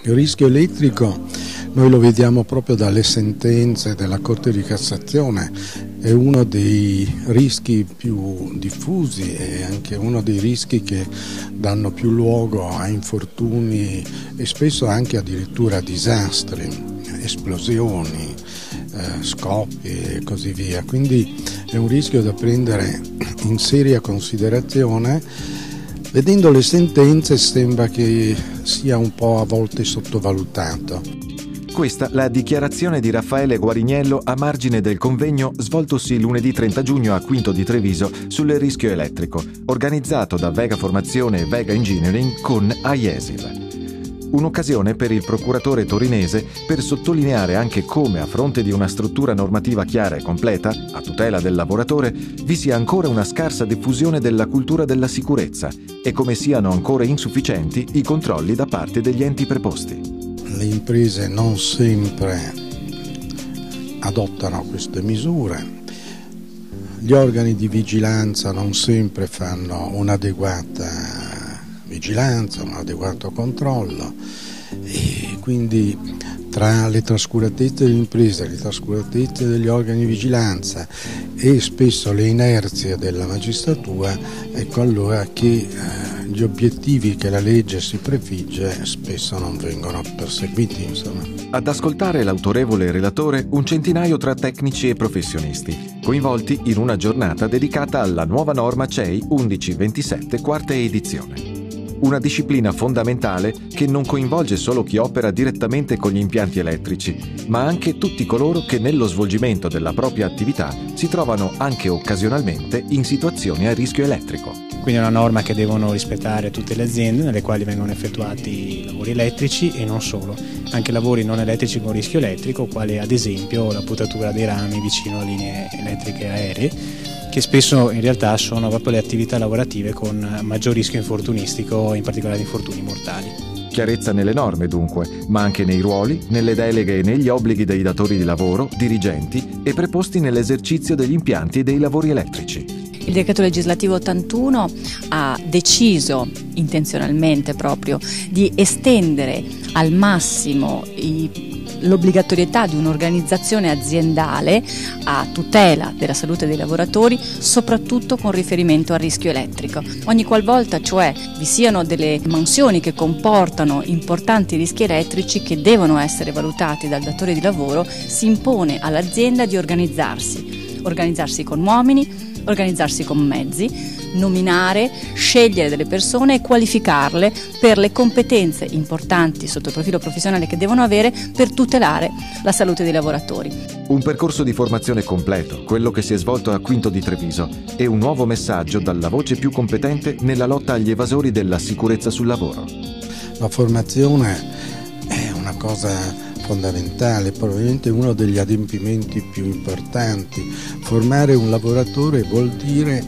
Il rischio elettrico noi lo vediamo proprio dalle sentenze della Corte di Cassazione, è uno dei rischi più diffusi e anche uno dei rischi che danno più luogo a infortuni e spesso anche addirittura a disastri, esplosioni, scoppi e così via. Quindi è un rischio da prendere in seria considerazione. Vedendo le sentenze sembra che sia un po' a volte sottovalutato. Questa la dichiarazione di Raffaele Guarignello a margine del convegno svoltosi lunedì 30 giugno a Quinto di Treviso sul rischio elettrico, organizzato da Vega Formazione e Vega Engineering con AIESIL. Un'occasione per il procuratore torinese per sottolineare anche come, a fronte di una struttura normativa chiara e completa, a tutela del lavoratore, vi sia ancora una scarsa diffusione della cultura della sicurezza e come siano ancora insufficienti i controlli da parte degli enti preposti. Le imprese non sempre adottano queste misure, gli organi di vigilanza non sempre fanno un'adeguata vigilanza, un adeguato controllo e quindi tra le trascuratezze dell'impresa, le trascuratezze degli organi di vigilanza e spesso le inerzie della magistratura, ecco allora che gli obiettivi che la legge si prefigge spesso non vengono perseguiti, insomma. Ad ascoltare l'autorevole relatore un centinaio tra tecnici e professionisti, coinvolti in una giornata dedicata alla nuova norma CEI 1127 quarta edizione. Una disciplina fondamentale che non coinvolge solo chi opera direttamente con gli impianti elettrici, ma anche tutti coloro che nello svolgimento della propria attività si trovano anche occasionalmente in situazioni a rischio elettrico. Quindi è una norma che devono rispettare tutte le aziende nelle quali vengono effettuati lavori elettrici e non solo, anche lavori non elettrici con rischio elettrico, quali ad esempio la potatura dei rami vicino a linee elettriche aeree, che spesso in realtà sono proprio le attività lavorative con maggior rischio infortunistico, in particolare infortuni mortali. Chiarezza nelle norme dunque, ma anche nei ruoli, nelle deleghe e negli obblighi dei datori di lavoro, dirigenti e preposti nell'esercizio degli impianti e dei lavori elettrici. Il decreto legislativo 81 ha deciso intenzionalmente proprio di estendere al massimo l'obbligatorietà di un'organizzazione aziendale a tutela della salute dei lavoratori, soprattutto con riferimento al rischio elettrico. Ogni qualvolta cioè vi siano delle mansioni che comportano importanti rischi elettrici che devono essere valutati dal datore di lavoro, si impone all'azienda di organizzarsi con uomini, organizzarsi con mezzi, nominare, scegliere delle persone e qualificarle per le competenze importanti sotto il profilo professionale che devono avere per tutelare la salute dei lavoratori. Un percorso di formazione completo, quello che si è svolto a Quinto di Treviso, e un nuovo messaggio dalla voce più competente nella lotta agli evasori della sicurezza sul lavoro. La formazione è una cosa fondamentale, probabilmente uno degli adempimenti più importanti. Formare un lavoratore vuol dire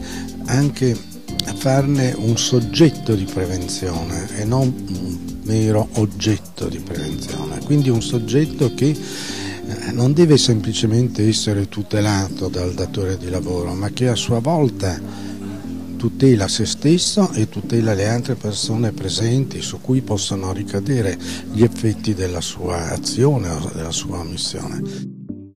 anche farne un soggetto di prevenzione e non un mero oggetto di prevenzione, quindi un soggetto che non deve semplicemente essere tutelato dal datore di lavoro, ma che a sua volta tutela se stesso e tutela le altre persone presenti su cui possono ricadere gli effetti della sua azione o della sua omissione.